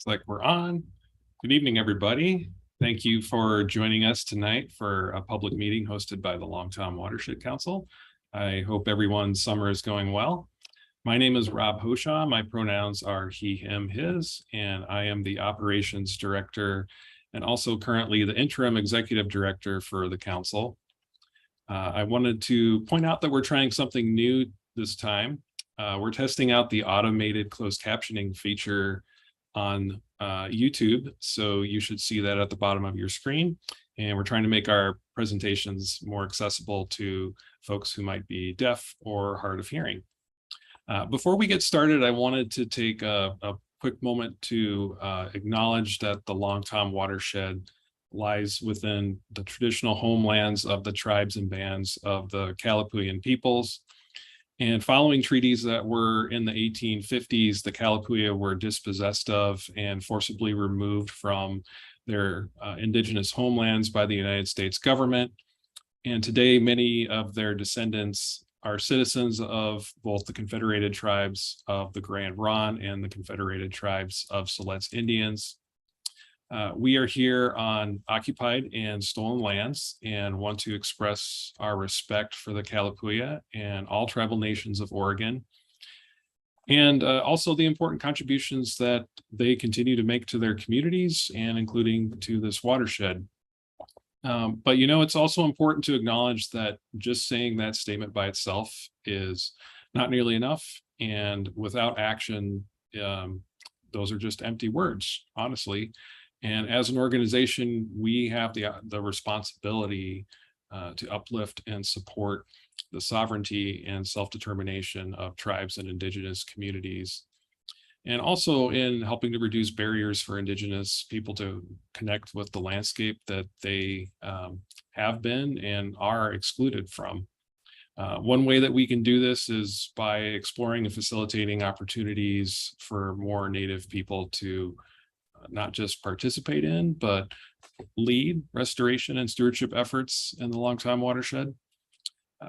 Looks like we're on. Good evening, everybody. Thank you for joining us tonight for a public meeting hosted by the Longtom Watershed Council. I hope everyone's summer is going well. My name is Rob Hoshaw. My pronouns are he, him, his, and I am the operations director and also currently the interim executive director for the council. I wanted to point out that we're trying something new this time. We're testing out the automated closed captioning feature on YouTube. So you should see that at the bottom of your screen. And we're trying to make our presentations more accessible to folks who might be deaf or hard of hearing. Before we get started, I wanted to take a quick moment to acknowledge that the Longtom Watershed lies within the traditional homelands of the tribes and bands of the Kalapuyan peoples. And following treaties that were in the 1850s, the Kalapuya were dispossessed of and forcibly removed from their indigenous homelands by the United States government. And today, many of their descendants are citizens of both the Confederated Tribes of the Grand Ronde and the Confederated Tribes of Siletz Indians. We are here on occupied and stolen lands and want to express our respect for the Kalapuya and all tribal nations of Oregon, and also the important contributions that they continue to make to their communities and including to this watershed. But it's also important to acknowledge that just saying that statement by itself is not nearly enough, and without action, those are just empty words, honestly. And as an organization, we have the responsibility to uplift and support the sovereignty and self-determination of tribes and indigenous communities, and also in helping to reduce barriers for indigenous people to connect with the landscape that they have been and are excluded from. One way that we can do this is by exploring and facilitating opportunities for more Native people to not just participate in, but lead restoration and stewardship efforts in the Longtom Watershed.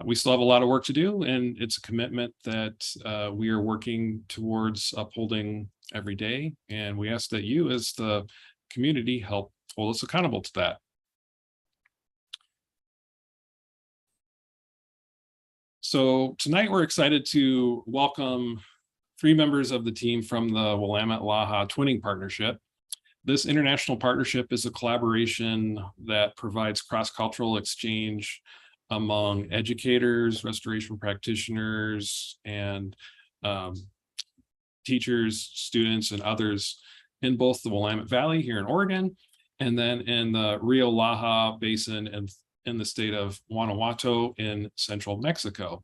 We still have a lot of work to do, and it's a commitment that we are working towards upholding every day. And we ask that you, as the community, help hold us accountable to that. So tonight we're excited to welcome 3 members of the team from the Willamette Laja Twinning Partnership. This international partnership is a collaboration that provides cross-cultural exchange among educators, restoration practitioners, and teachers, students, and others in both the Willamette Valley here in Oregon, and then in the Rio Laja Basin and in the state of Guanajuato in central Mexico.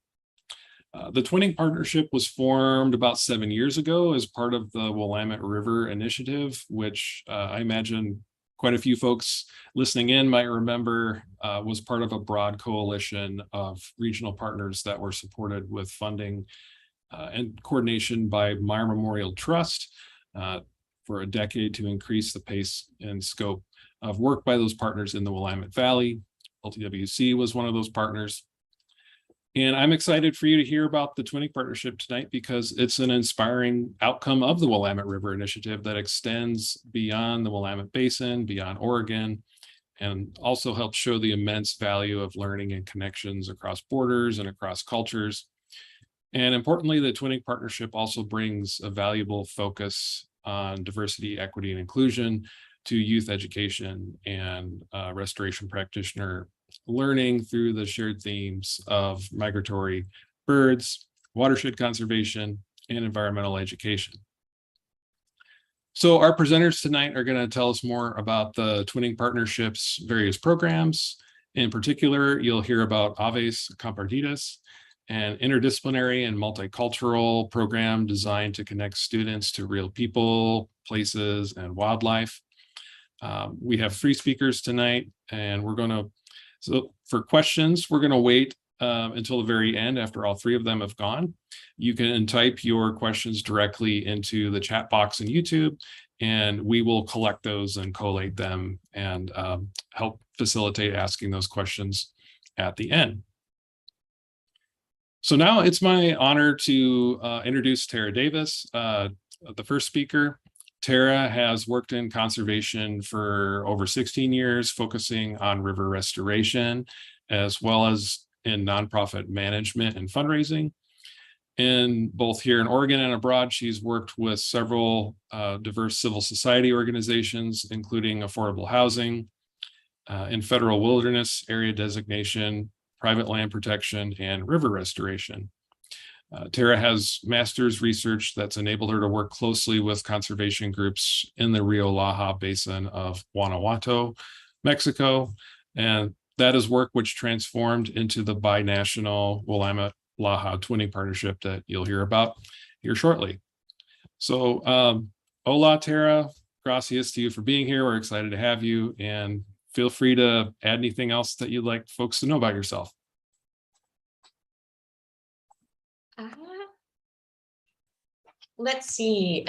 The Twinning Partnership was formed about 7 years ago as part of the Willamette River Initiative, which I imagine quite a few folks listening in might remember was part of a broad coalition of regional partners that were supported with funding and coordination by Meyer Memorial Trust for a decade to increase the pace and scope of work by those partners in the Willamette Valley. LTWC was one of those partners. And I'm excited for you to hear about the Twinning Partnership tonight because it's an inspiring outcome of the Willamette River Initiative that extends beyond the Willamette Basin, beyond Oregon, and also helps show the immense value of learning and connections across borders and across cultures. And importantly, the Twinning Partnership also brings a valuable focus on diversity, equity, and inclusion to youth education and restoration practitioner learning through the shared themes of migratory birds, watershed conservation, and environmental education. So our presenters tonight are going to tell us more about the Twinning Partnership's various programs. In particular, you'll hear about Aves Compartidas, an interdisciplinary and multicultural program designed to connect students to real people, places, and wildlife. We have 3 speakers tonight, and so for questions, we're going to wait until the very end after all 3 of them have gone. You can type your questions directly into the chat box in YouTube, and we will collect those and collate them and help facilitate asking those questions at the end. So now it's my honor to introduce Tara Davis, the first speaker. Tara has worked in conservation for over 16 years, focusing on river restoration, as well as in nonprofit management and fundraising. And both here in Oregon and abroad, she's worked with several diverse civil society organizations, including affordable housing, in federal wilderness area designation, private land protection, and river restoration. Tara has master's research that's enabled her to work closely with conservation groups in the Rio Laja Basin of Guanajuato, Mexico. And that is work which transformed into the binational Willamette Laja twinning partnership that you'll hear about here shortly. So hola, Tara, gracias to you for being here. We're excited to have you, and feel free to add anything else that you'd like folks to know about yourself. Let's see,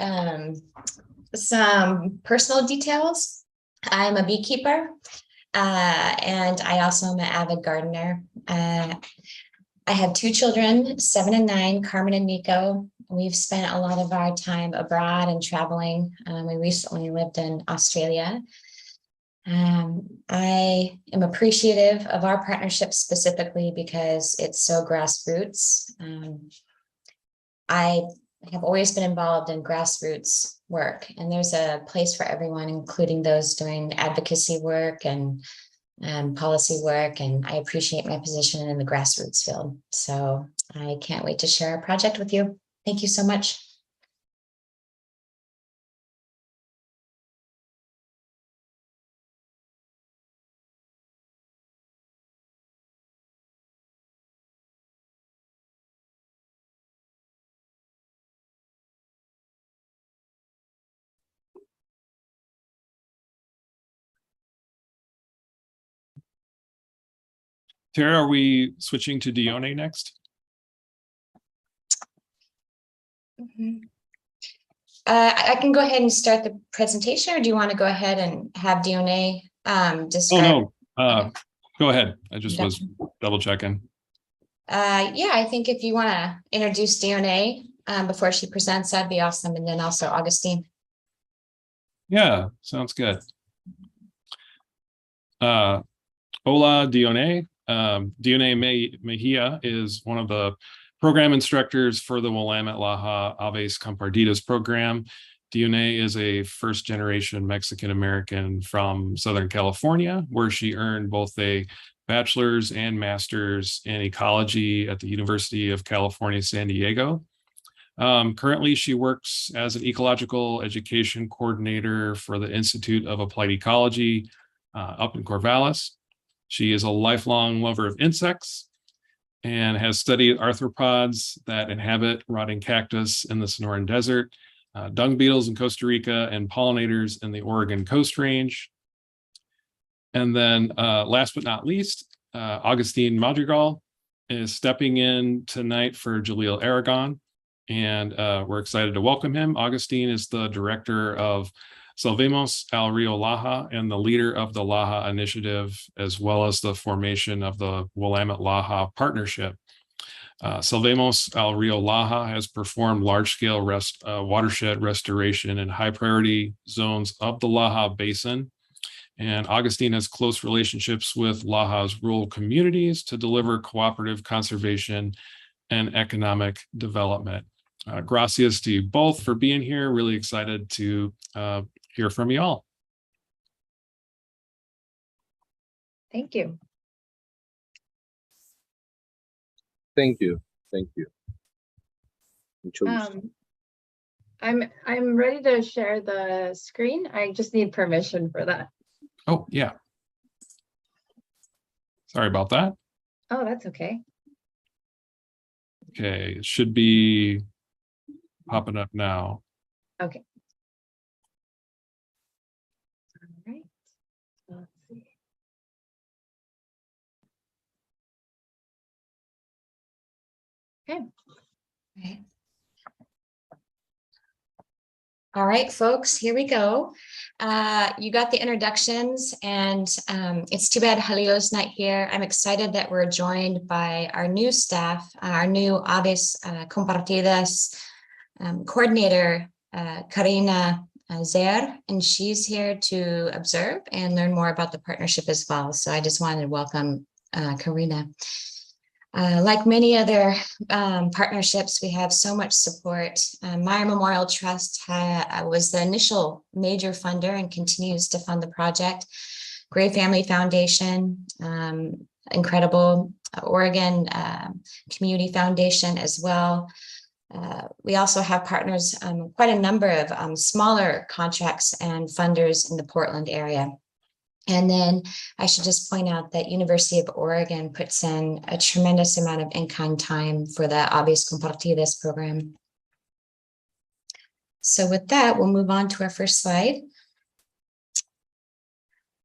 some personal details. I'm a beekeeper, and I also am an avid gardener. I have 2 children, 7 and 9, Carmen and Nico. We've spent a lot of our time abroad and traveling. We recently lived in Australia. I am appreciative of our partnership specifically because it's so grassroots. I have always been involved in grassroots work, and there's a place for everyone, including those doing advocacy work and policy work. And I appreciate my position in the grassroots field. So I can't wait to share our project with you. Thank you so much. Tara, are we switching to Dione next? I can go ahead and start the presentation, or do you want to go ahead and have Dione describe? Oh, no, go ahead. I just was double checking. Yeah, I think if you want to introduce Dione before she presents, that'd be awesome. And then also Augustine. Yeah, sounds good. Hola, Dione. Dione Mejia is one of the program instructors for the Willamette Laja Aves Compartidas program. Dione is a first-generation Mexican-American from Southern California, where she earned both a bachelor's and master's in ecology at the University of California, San Diego. Currently, she works as an ecological education coordinator for the Institute of Applied Ecology up in Corvallis. She is a lifelong lover of insects and has studied arthropods that inhabit rotting cactus in the Sonoran Desert, dung beetles in Costa Rica, and pollinators in the Oregon Coast Range. And then last but not least, Augustine Madrigal is stepping in tonight for Jalil Aragon, and we're excited to welcome him. Augustine is the director of Salvemos al Rio Laja and the leader of the Laja initiative, as well as the formation of the Willamette Laja partnership. Salvemos al Rio Laja has performed large-scale watershed restoration in high-priority zones of the Laja Basin. And Augustine has close relationships with Laja's rural communities to deliver cooperative conservation and economic development. Gracias to you both for being here. Really excited to hear from you all. Thank you. Thank you. Thank you. I'm ready to share the screen. I just need permission for that. Oh, yeah. Sorry about that. Oh, that's okay. Okay, it should be popping up now. Okay. All right. Let's see. Okay. All right, folks, here we go. You got the introductions, and it's too bad Halil's not here. I'm excited that we're joined by our new staff, our new Aves Compartidas coordinator, Karina Zaire, and she's here to observe and learn more about the partnership as well. So I just wanted to welcome Karina. Like many other partnerships, we have so much support. Meyer Memorial Trust was the initial major funder and continues to fund the project. Gray Family Foundation, incredible. Oregon Community Foundation as well. We also have partners, quite a number of smaller contracts and funders in the Portland area. And then I should just point out that University of Oregon puts in a tremendous amount of in-kind time for the Aves Compartidas program. So with that, we'll move on to our first slide.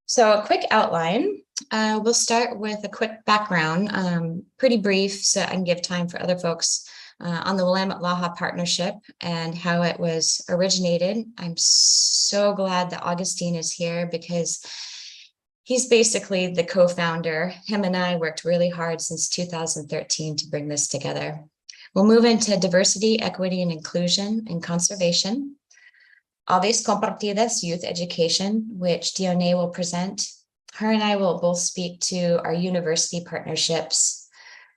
So a quick outline. We'll start with a quick background, pretty brief, so I can give time for other folks on the Willamette Laja partnership and how it was originated. I'm so glad that Augustine is here because he's basically the co-founder. Him and I worked really hard since 2013 to bring this together. We'll move into diversity, equity, and inclusion and conservation. Aves Compartidas Youth Education, which Dione will present. Her and I will both speak to our university partnerships.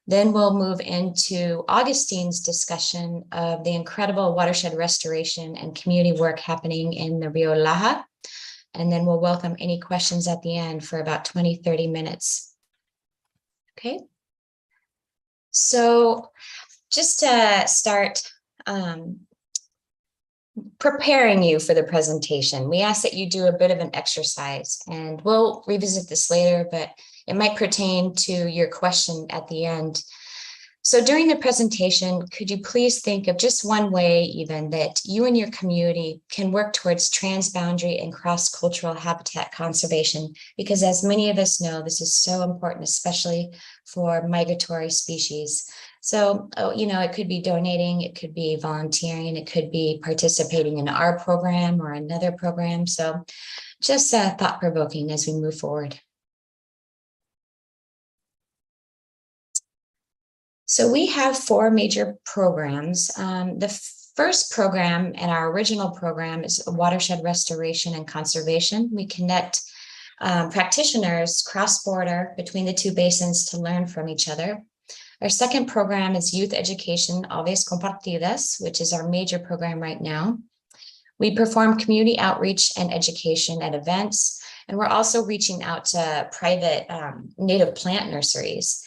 Then we'll move into Augustine's discussion of the incredible watershed restoration and community work happening in the Rio Laja. And then we'll welcome any questions at the end for about 20-30 minutes. Okay. So just to start preparing you for the presentation, we ask that you do a bit of an exercise, and we'll revisit this later, but it might pertain to your question at the end. So during the presentation, could you please think of just one way even that you and your community can work towards transboundary and cross-cultural habitat conservation? Because as many of us know, this is so important, especially for migratory species. So, you know, it could be donating, it could be volunteering, it could be participating in our program or another program. So just thought-provoking as we move forward. So we have 4 major programs. The first program and our original program is watershed restoration and conservation. We connect practitioners cross-border between the 2 basins to learn from each other. Our second program is youth education, Aves Compartidas, which is our major program right now. We perform community outreach and education at events, and we're also reaching out to private native plant nurseries,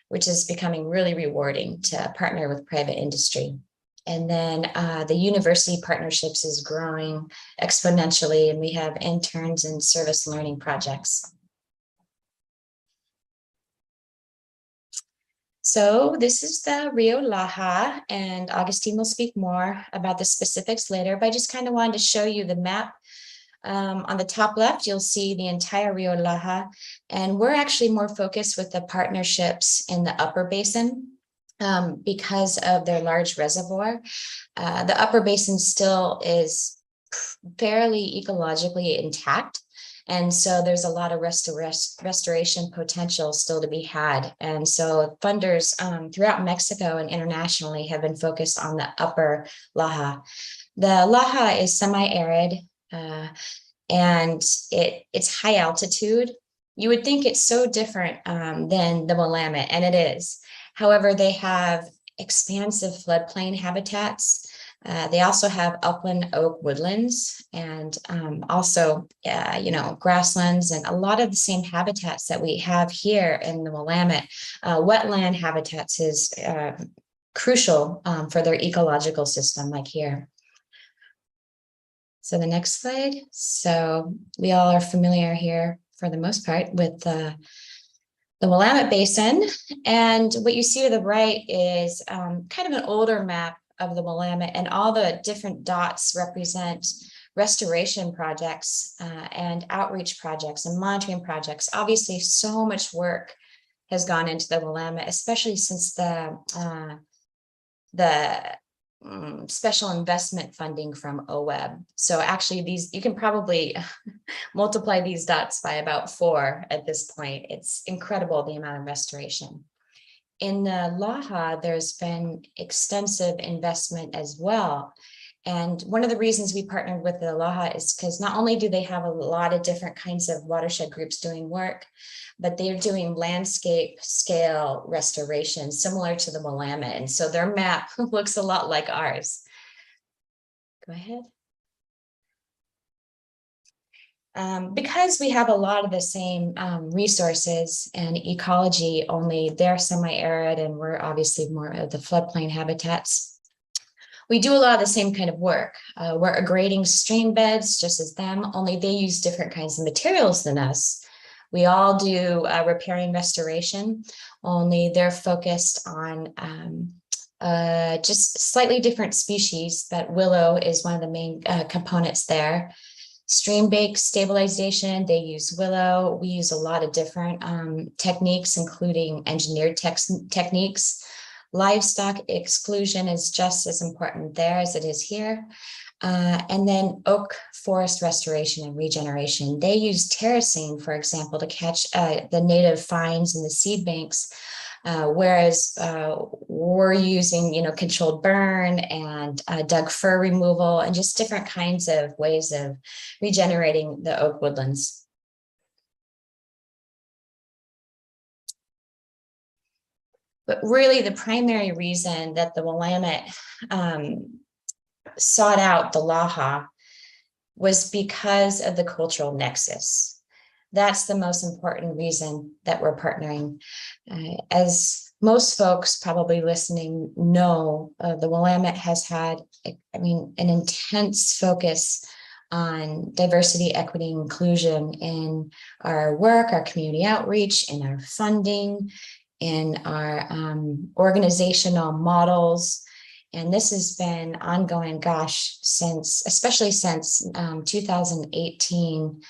which is becoming really rewarding to partner with private industry. And then the university partnerships is growing exponentially, and we have interns and service learning projects. So this is the Rio Laja, and Augustine will speak more about the specifics later, but I just kind of wanted to show you the map. On the top left, you'll see the entire Rio Laja, and we're actually more focused with the partnerships in the upper basin because of their large reservoir. The upper basin still is fairly ecologically intact, and so there's a lot of restoration potential still to be had. And so funders throughout Mexico and internationally have been focused on the upper Laja. The Laja is semi-arid, and it's high altitude. You would think it's so different than the Willamette, and it is. However, they have expansive floodplain habitats. They also have upland oak woodlands and also, you know, grasslands and a lot of the same habitats that we have here in the Willamette. Wetland habitats is crucial for their ecological system, like here. So the next slide. So we all are familiar here for the most part with the Willamette Basin. And what you see to the right is kind of an older map of the Willamette, and all the different dots represent restoration projects and outreach projects and monitoring projects. Obviously, so much work has gone into the Willamette, especially since the special investment funding from OWEB. So actually these, you can probably multiply these dots by about 4 at this point. It's incredible the amount of restoration. In the Laja, there's been extensive investment as well. And one of the reasons we partnered with the Laja is because not only do they have a lot of different kinds of watershed groups doing work, but they're doing landscape scale restoration similar to the Willamette. And so their map looks a lot like ours. Go ahead. Because we have a lot of the same resources and ecology, only they're semi-arid and we're obviously more of the floodplain habitats. We do a lot of the same kind of work. We're grading stream beds just as them, only they use different kinds of materials than us. We all do repairing restoration, only they're focused on just slightly different species, but willow is one of the main components there. Stream bank stabilization, they use willow. We use a lot of different techniques, including engineered techniques. Livestock exclusion is just as important there as it is here. And then oak forest restoration and regeneration. They use terracing, for example, to catch the native vines in the seed banks, whereas we're using, controlled burn and dug fir removal and just different kinds of ways of regenerating the oak woodlands. But really, the primary reason that the Willamette sought out the Laja was because of the cultural nexus. That's the most important reason that we're partnering. As most folks probably listening know, the Willamette has had, an intense focus on diversity, equity, and inclusion in our work, our community outreach, in our funding, in our organizational models. And this has been ongoing, especially since 2018,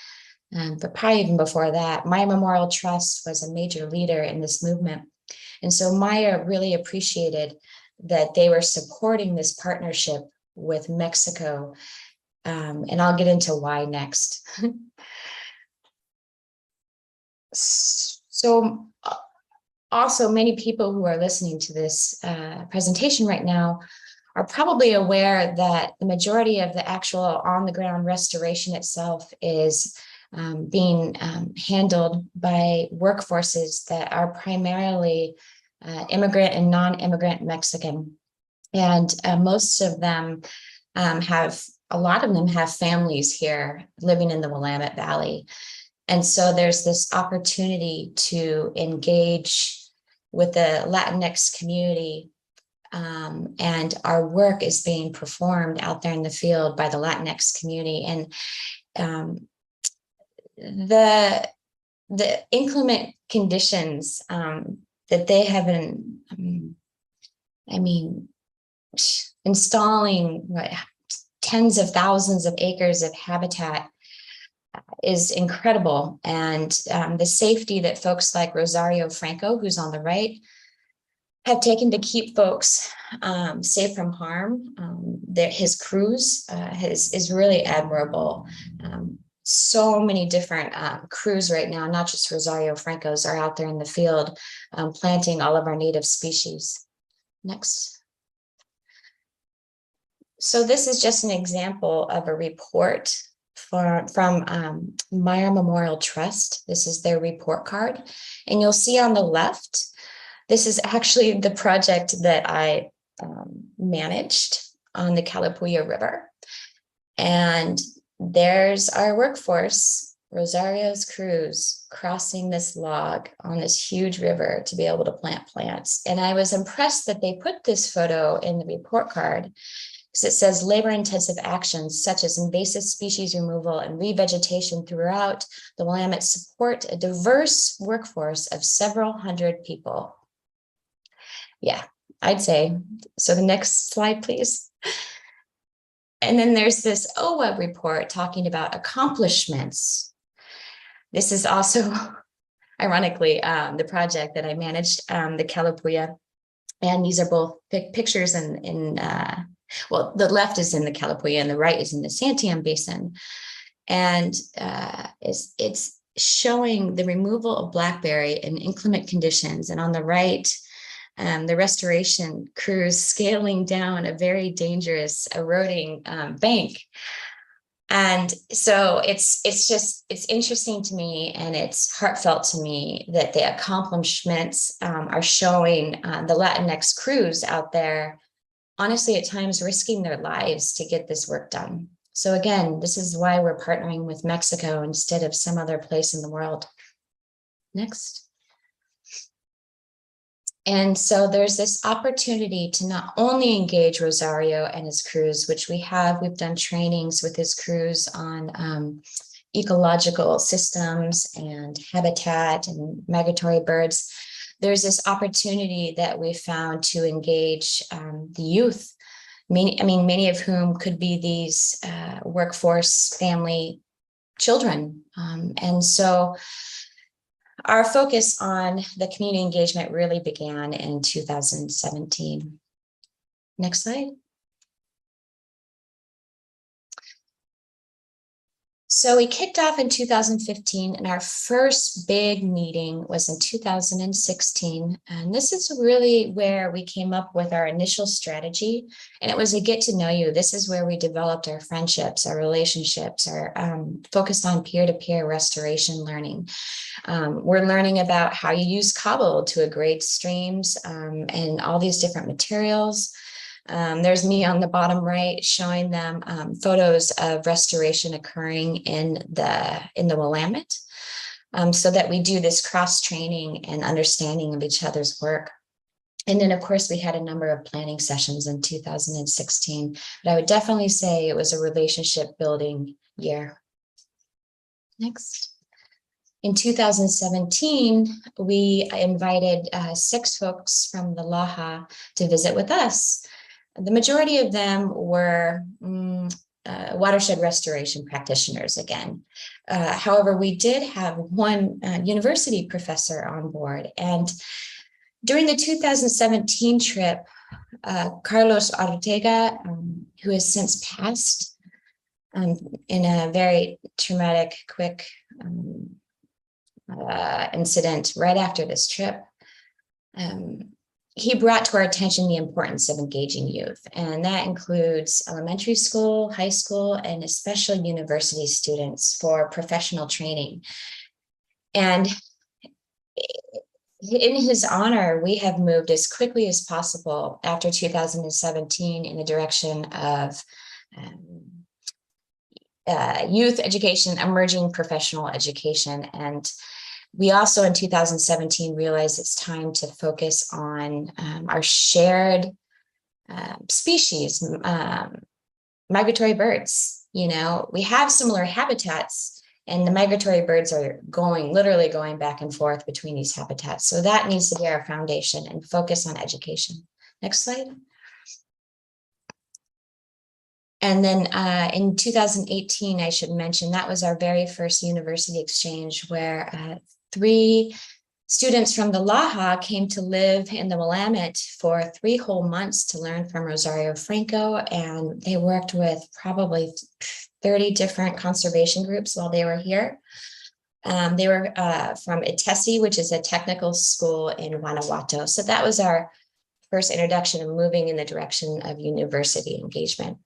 but probably even before that. Maya Memorial Trust was a major leader in this movement. And so Maya really appreciated that they were supporting this partnership with Mexico. And I'll get into why next. So also, many people who are listening to this presentation right now are probably aware that the majority of the actual on-the-ground restoration itself is being handled by workforces that are primarily immigrant and non-immigrant Mexican. And most of them a lot of them have families here living in the Willamette Valley. And so there's this opportunity to engage with the Latinx community, and our work is being performed out there in the field by the Latinx community. And the inclement conditions that they have been, installing tens of thousands of acres of habitat is incredible. And the safety that folks like Rosario Franco, who's on the right, have taken to keep folks safe from harm. His crews is really admirable. So many different crews right now, not just Rosario Franco's, are out there in the field planting all of our native species. Next. So this is just an example of a report from Maya Memorial Trust. This is their report card. And you'll see on the left, this is actually the project that I managed on the Calapooya River. And there's our workforce, Rosario's crews, crossing this log on this huge river to be able to plant plants. And I was impressed that they put this photo in the report card, because it says labor-intensive actions such as invasive species removal and revegetation throughout the Willamette support a diverse workforce of several hundred people. Yeah, I'd say. So the next slide, please. And then there's this OWA report talking about accomplishments. This is also, ironically, the project that I managed, the Calapooya. And these are both pictures well, the left is in the Calapooya and the right is in the Santiam Basin. And it's showing the removal of blackberry in inclement conditions. And on the right, the restoration crews scaling down a very dangerous eroding bank. And so it's interesting to me, and it's heartfelt to me that the accomplishments are showing the Latinx crews out there, honestly, at times risking their lives to get this work done. So again, this is why we're partnering with Mexico instead of some other place in the world. Next. And so there's this opportunity to not only engage Rosario and his crews, which we've done trainings with his crews on ecological systems and habitat and migratory birds. There's this opportunity that we found to engage the youth, many of whom could be these workforce family children. And so our focus on the community engagement really began in 2017. Next slide. So we kicked off in 2015, and our first big meeting was in 2016. And this is really where we came up with our initial strategy. And it was a get to know you. This is where we developed our friendships, our relationships, our focused on peer-to-peer restoration learning. We're learning about how you use cobble to grade streams and all these different materials. There's me on the bottom right showing them photos of restoration occurring in the Willamette, so that we do this cross training and understanding of each other's work. And then, of course, we had a number of planning sessions in 2016, but I would definitely say it was a relationship building year. Next. In 2017, we invited 6 folks from the Laja to visit with us. The majority of them were watershed restoration practitioners again. However, we did have one university professor on board. And during the 2017 trip, Carlos Ortega, who has since passed in a very traumatic, quick incident right after this trip, he brought to our attention the importance of engaging youth, and that includes elementary school, high school, and especially university students for professional training. And in his honor, we have moved as quickly as possible after 2017 in the direction of youth education, emerging professional education. And we also in 2017 realized it's time to focus on our shared species, migratory birds. You know, we have similar habitats, and the migratory birds are literally going back and forth between these habitats. So that needs to be our foundation and focus on education. Next slide. And then in 2018, I should mention, that was our very first university exchange where 3 students from the Laja came to live in the Willamette for 3 whole months to learn from Rosario Franco. And they worked with probably 30 different conservation groups while they were here. They were from ITESI, which is a technical school in Guanajuato. So that was our first introduction of moving in the direction of university engagement.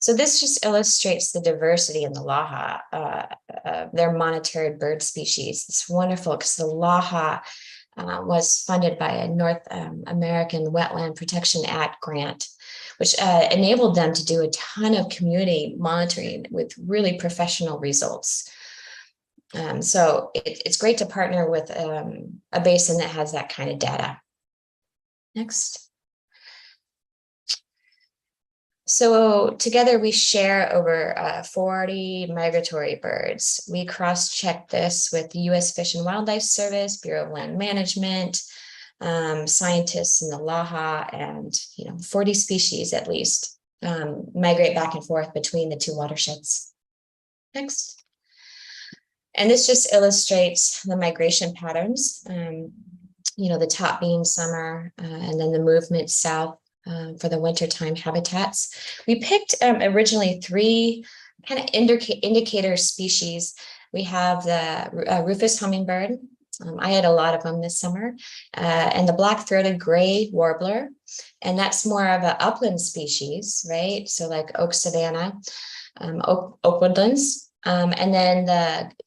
So this just illustrates the diversity in the Laja, their monitored bird species. It's wonderful because the Laja was funded by a North American Wetland Protection Act grant, which enabled them to do a ton of community monitoring with really professional results. So it's great to partner with a basin that has that kind of data. Next. So together we share over 40 migratory birds. We cross-checked this with the U.S. Fish and Wildlife Service, Bureau of Land Management, scientists in the Laja, and 40 species at least migrate back and forth between the 2 watersheds. Next. And this just illustrates the migration patterns, the top being summer and then the movement south for the wintertime habitats. We picked originally 3 kind of indicator species. We have the rufous hummingbird, I had a lot of them this summer. And the black-throated gray warbler, and that's more of an upland species, right? So like oak savanna, oak woodlands. And then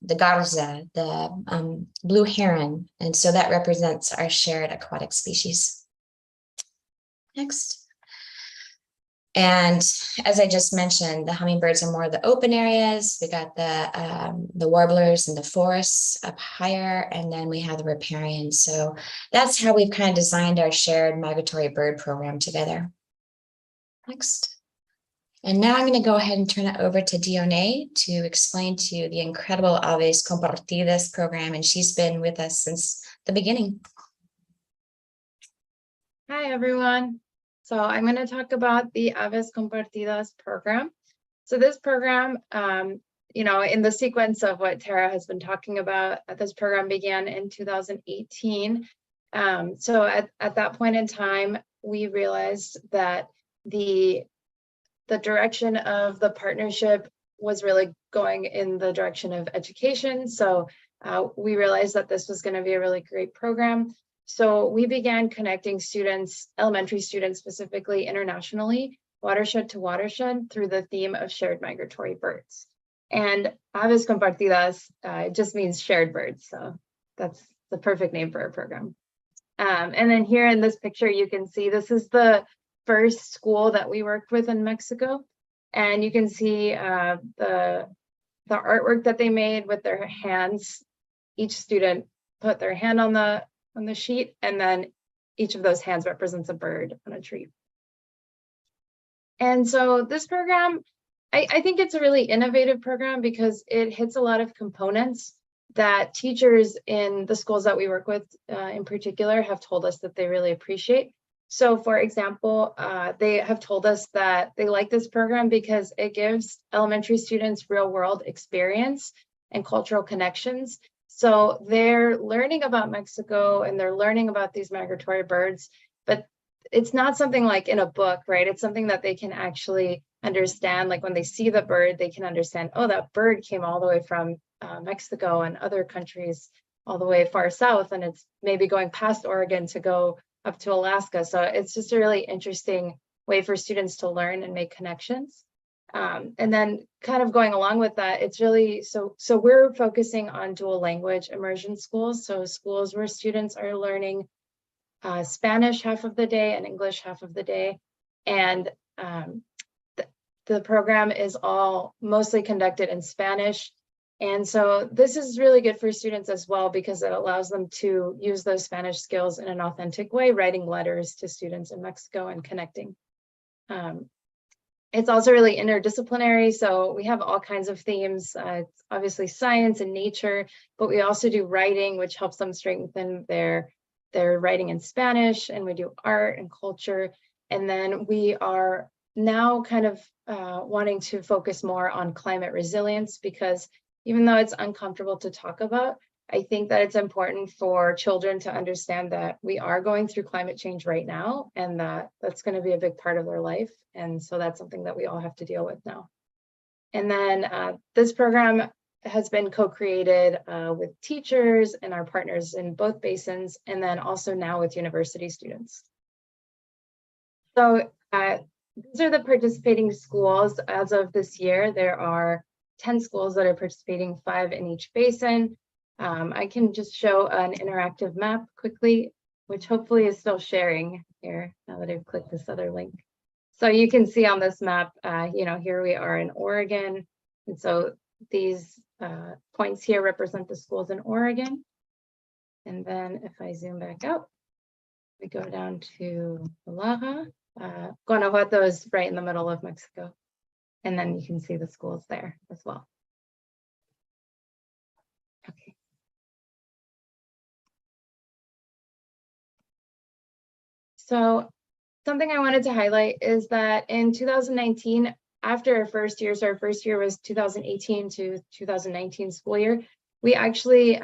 the garza, the blue heron. And so that represents our shared aquatic species. Next. And as I just mentioned, the hummingbirds are more the open areas. We got the warblers and the forests up higher, and then we have the riparians. So that's how we've kind of designed our shared migratory bird program together. Next. And now I'm going to go ahead and turn it over to Dione to explain to you the incredible Aves Compartidas program, and she's been with us since the beginning. Hi, everyone. So I'm going to talk about the Aves Compartidas program. So this program, you know, in the sequence of what Tara has been talking about, this program began in 2018. So at that point in time, we realized that the direction of the partnership was really going in the direction of education. So we realized that this was going to be a really great program. So we began connecting students, elementary students specifically, internationally, watershed to watershed, through the theme of shared migratory birds. And Aves Compartidas just means shared birds. So that's the perfect name for our program. And then here in this picture, you can see this is the first school that we worked with in Mexico. And you can see the artwork that they made with their hands. Each student put their hand on the sheet, and then each of those hands represents a bird on a tree. And so this program, I think it's a really innovative program because it hits a lot of components that teachers in the schools that we work with in particular have told us that they really appreciate. So for example, they have told us that they like this program because it gives elementary students real world experience and cultural connections. So they're learning about Mexico and they're learning about these migratory birds, but it's not something like in a book, right? It's something that they can actually understand. Like when they see the bird, they can understand, oh, that bird came all the way from Mexico and other countries all the way far south, and it's maybe going past Oregon to go up to Alaska. So it's just a really interesting way for students to learn and make connections. And then kind of going along with that, it's really, so we're focusing on dual language immersion schools. So schools where students are learning Spanish half of the day and English half of the day. And the program is all mostly conducted in Spanish. And so this is really good for students as well because it allows them to use those Spanish skills in an authentic way, writing letters to students in Mexico and connecting. It's also really interdisciplinary, so we have all kinds of themes. It's obviously science and nature, but we also do writing, which helps them strengthen their writing in Spanish, and we do art and culture. And then we are now kind of wanting to focus more on climate resilience, because even though it's uncomfortable to talk about, I think that it's important for children to understand that we are going through climate change right now, and that that's going to be a big part of their life. And so that's something that we all have to deal with now. And then this program has been co-created with teachers and our partners in both basins, and then also now with university students. So these are the participating schools. As of this year, there are 10 schools that are participating, 5 in each basin. I can just show an interactive map quickly, which hopefully is still sharing here now that I've clicked this other link. So you can see on this map, you know, here we are in Oregon. And so these points here represent the schools in Oregon. And then if I zoom back out, we go down to Laja. Guanajuato is right in the middle of Mexico. And then you can see the schools there as well. Okay. So something I wanted to highlight is that in 2019, after our first year, so our first year was 2018 to 2019 school year, we actually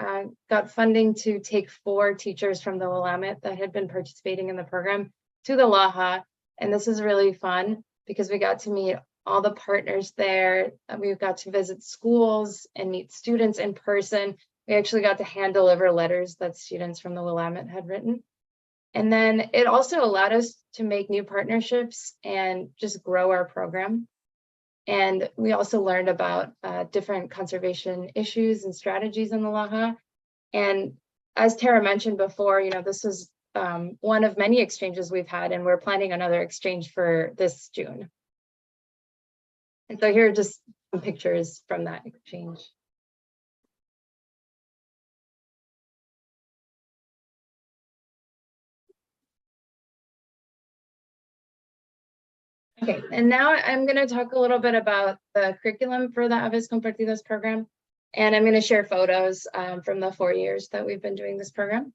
got funding to take 4 teachers from the Willamette that had been participating in the program to the Laja. And this is really fun because we got to meet all the partners there. We got to visit schools and meet students in person. We actually got to hand deliver letters that students from the Willamette had written. And then it also allowed us to make new partnerships and just grow our program. And we also learned about different conservation issues and strategies in the Laja. And as Tara mentioned before, this was one of many exchanges we've had, and we're planning another exchange for this June. And so here are just some pictures from that exchange. Okay, and now I'm going to talk a little bit about the curriculum for the Aves Compartidas program. And I'm going to share photos from the 4 years that we've been doing this program.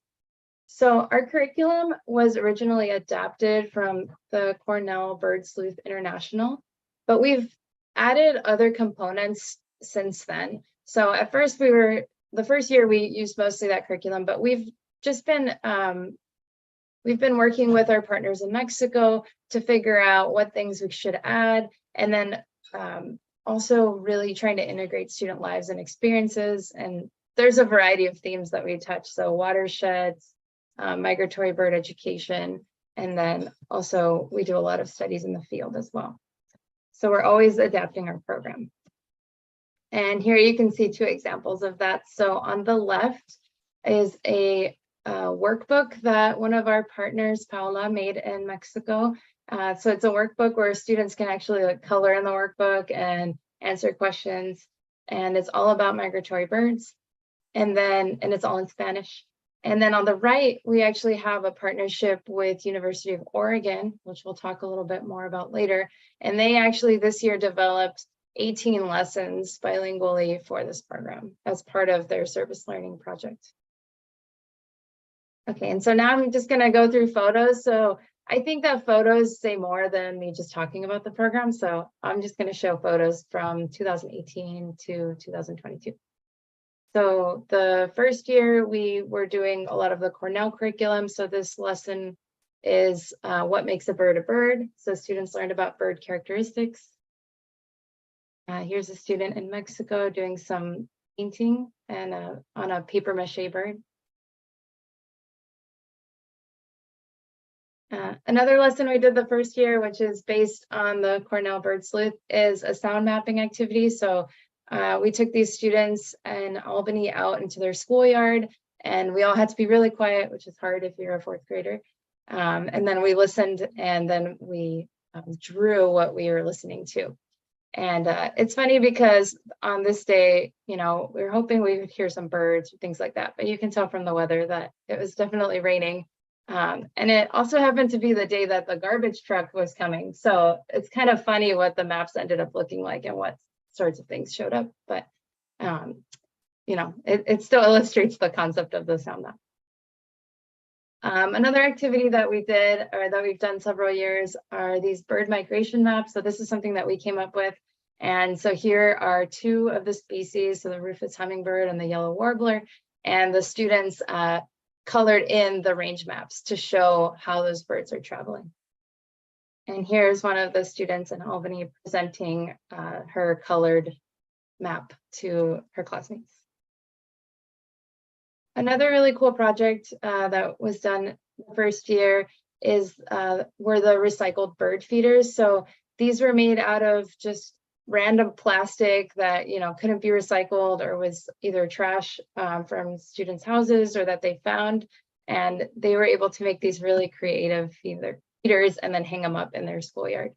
So our curriculum was originally adapted from the Cornell Bird Sleuth International, but we've added other components since then. So at first the first year we used mostly that curriculum, but we've just been we've been working with our partners in Mexico to figure out what things we should add, and then also really trying to integrate student lives and experiences. And there's a variety of themes that we touch. So watersheds, migratory bird education, and then also we do a lot of studies in the field as well. So we're always adapting our program. And here you can see 2 examples of that. So on the left is a workbook that one of our partners, Paola, made in Mexico. So it's a workbook where students can actually color in the workbook and answer questions. And it's all about migratory birds. And it's all in Spanish. And then on the right, we actually have a partnership with University of Oregon, which we'll talk a little bit more about later. And they actually this year developed 18 lessons bilingually for this program as part of their service learning project. Okay, and so now I'm just going to go through photos. So I think that photos say more than me just talking about the program. So I'm just going to show photos from 2018 to 2022. So the first year we were doing a lot of the Cornell curriculum. So this lesson is what makes a bird a bird. So students learned about bird characteristics. Here's a student in Mexico doing some painting and on a paper mache bird. Another lesson we did the first year, which is based on the Cornell Bird Sleuth, is a sound mapping activity. So we took these students in Albany out into their schoolyard, and we all had to be really quiet, which is hard if you're a 4th grader. And then we listened, and then we drew what we were listening to. And it's funny because on this day, we were hoping we would hear some birds, things like that. But you can tell from the weather that it was definitely raining. And it also happened to be the day that the garbage truck was coming. So it's kind of funny what the maps ended up looking like and what sorts of things showed up. But, it still illustrates the concept of the sound map. Another activity that we did, or that we've done several years, are these bird migration maps. So this is something that we came up with. And so here are 2 of the species, so the rufous hummingbird and the yellow warbler, and the students colored in the range maps to show how those birds are traveling. And here's one of the students in Albany presenting her colored map to her classmates. Another really cool project that was done the first year were the recycled bird feeders. So these were made out of just random plastic that couldn't be recycled or was either trash from students' houses or that they found, and they were able to make these really creative feeders and then hang them up in their schoolyard.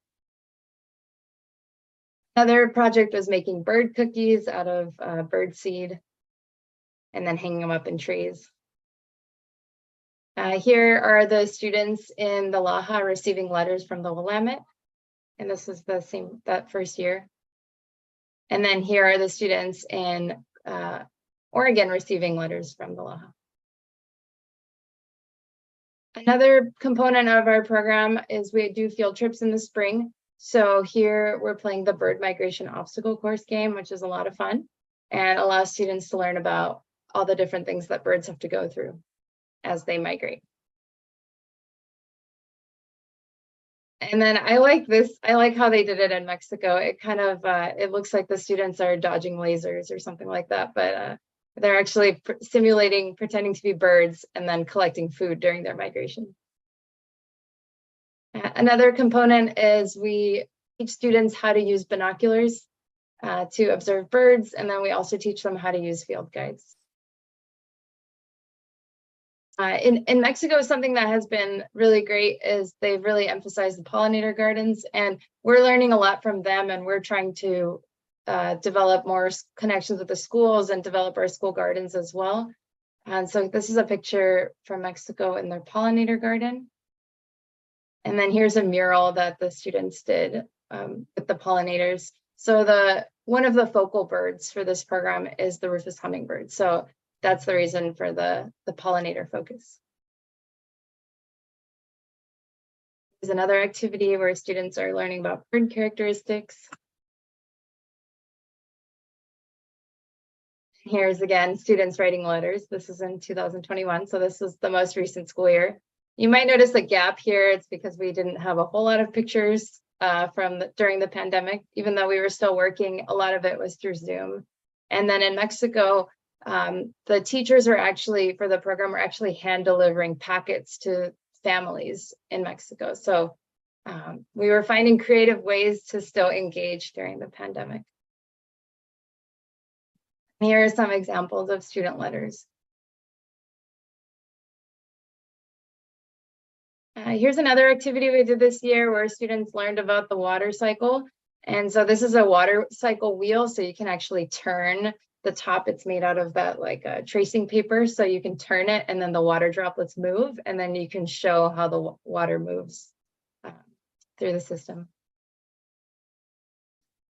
Another project was making bird cookies out of bird seed and then hanging them up in trees. Here are the students in the Laja receiving letters from the Willamette, and this is the same that first year. And then here are the students in Oregon receiving letters from the Laja. Another component of our program is we do field trips in the spring. So here we're playing the bird migration obstacle course game, which is a lot of fun and allows students to learn about all the different things that birds have to go through as they migrate. And then I like this. I like how they did it in Mexico. It kind of, it looks like the students are dodging lasers or something like that, but They're actually simulating pretending to be birds and then collecting food during their migration. Another component is we teach students how to use binoculars to observe birds, and then we also teach them how to use field guides. In Mexico, something that has been really great is they've really emphasized the pollinator gardens, and we're learning a lot from them, and we're trying to develop more connections with the schools and develop our school gardens as well. And so this is a picture from Mexico in their pollinator garden. And then here's a mural that the students did with the pollinators. So one of the focal birds for this program is the Rufous hummingbird. So that's the reason for the pollinator focus. There's another activity where students are learning about bird characteristics. Here's again, students writing letters. This is in 2021, so this is the most recent school year. You might notice a gap here. It's because we didn't have a whole lot of pictures during the pandemic. Even though we were still working, a lot of it was through Zoom. And then in Mexico, the teachers are actually, for the program, are actually hand delivering packets to families in Mexico. So we were finding creative ways to still engage during the pandemic. Here are some examples of student letters. Here's another activity we did this year where students learned about the water cycle. And so this is a water cycle wheel, so you can actually turn the top. It's made out of that like tracing paper, so you can turn it and then the water droplets move, and then you can show how the water moves through the system.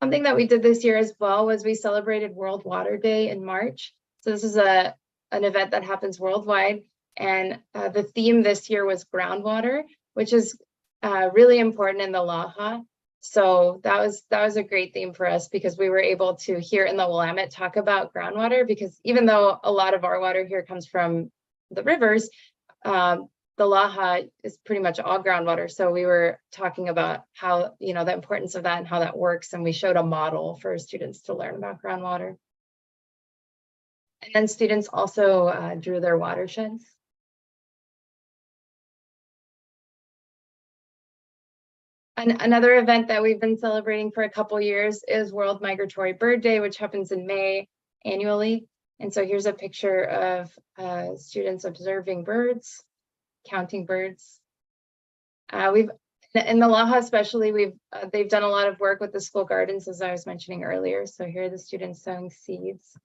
Something that we did this year as well was we celebrated World Water Day in March. So this is an event that happens worldwide. And the theme this year was groundwater, which is really important in the Laja. So that was a great theme for us because we were able to here in the Willamette talk about groundwater, because even though a lot of our water here comes from the rivers, the Laja is pretty much all groundwater. So we were talking about how, the importance of that and how that works. And we showed a model for students to learn about groundwater. And then students also drew their watersheds. Another event that we've been celebrating for a couple years is World Migratory Bird Day, which happens in May annually. And so here's a picture of students observing birds, counting birds. We've, in the Laja especially, they've done a lot of work with the school gardens, as I was mentioning earlier. So here are the students sowing seeds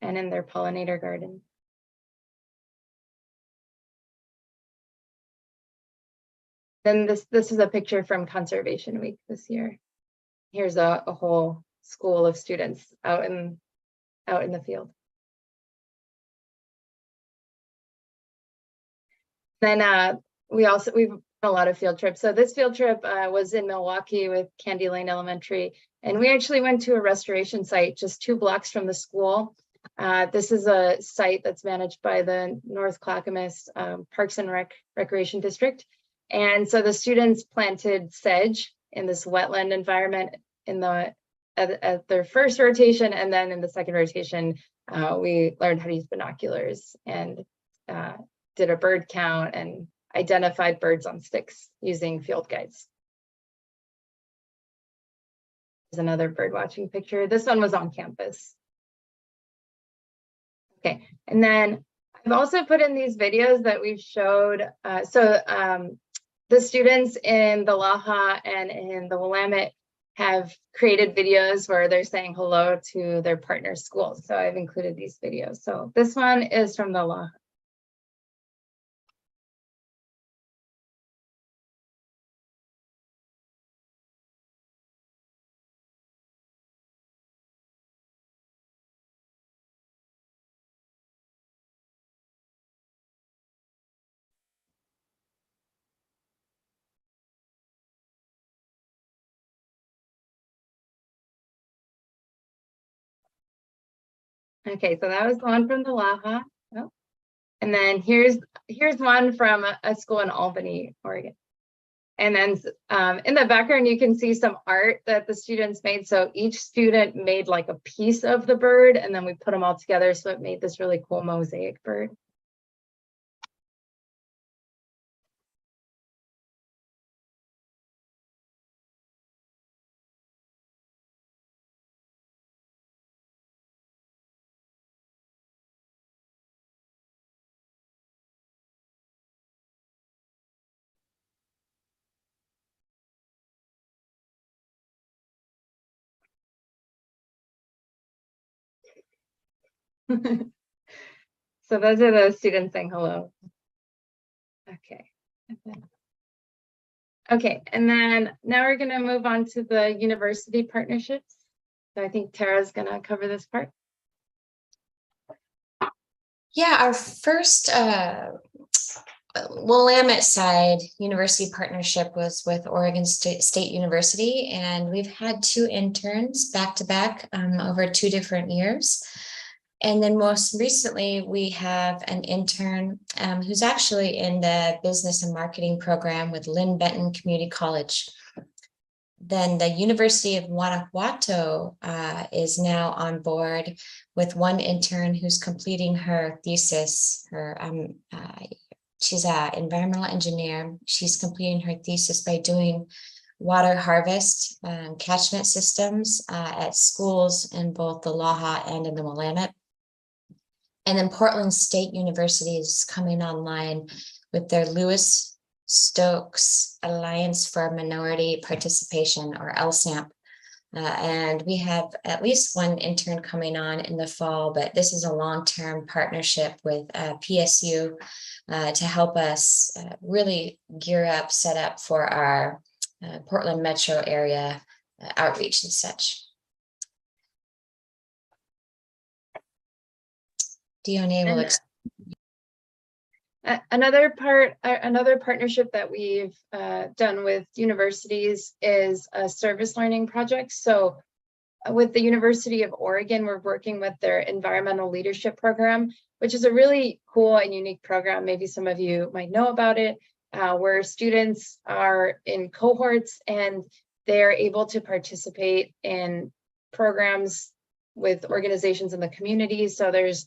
and in their pollinator garden. Then this is a picture from Conservation Week this year. Here's a whole school of students out in the field. Then we've done a lot of field trips. So this field trip was in Milwaukee with Candy Lane Elementary, and we actually went to a restoration site just 2 blocks from the school. This is a site that's managed by the North Clackamas Parks and Recreation District. And so the students planted sedge in this wetland environment at their first rotation, and then in the second rotation, we learned how to use binoculars and did a bird count and identified birds on sticks using field guides. There's another bird watching picture. This one was on campus. Okay, and then I've also put in these videos that we've showed. The students in the Laja and in the Willamette have created videos where they're saying hello to their partner schools. So I've included these videos. So this one is from the Laja. Okay, so that was the one from the Laja. Oh. And then here's one from a school in Albany, Oregon. And then in the background, you can see some art that the students made. So each student made like a piece of the bird, and then we put them all together. So it made this really cool mosaic bird. So those are the students saying hello. Okay. Okay, and then now we're going to move on to the university partnerships. So I think Tara's going to cover this part. Yeah, our first Willamette side university partnership was with Oregon State University, and we've had 2 interns back to back over 2 different years. And then most recently, we have an intern who's actually in the business and marketing program with Lynn Benton Community College. Then the University of Guanajuato is now on board with 1 intern who's completing her thesis. She's an environmental engineer. She's completing her thesis by doing water harvest catchment systems at schools in both the Laja and in the Willamette. And then Portland State University is coming online with their Lewis Stokes Alliance for Minority Participation, or LSAMP. And we have at least 1 intern coming on in the fall, but this is a long-term partnership with PSU to help us really gear up, set up for our Portland metro area outreach and such. DNA will another partnership that we've done with universities is a service learning project. So with the University of Oregon, we're working with their environmental leadership program, which is a really cool and unique program. Maybe some of you might know about it, where students are in cohorts and they're able to participate in programs with organizations in the community. So there's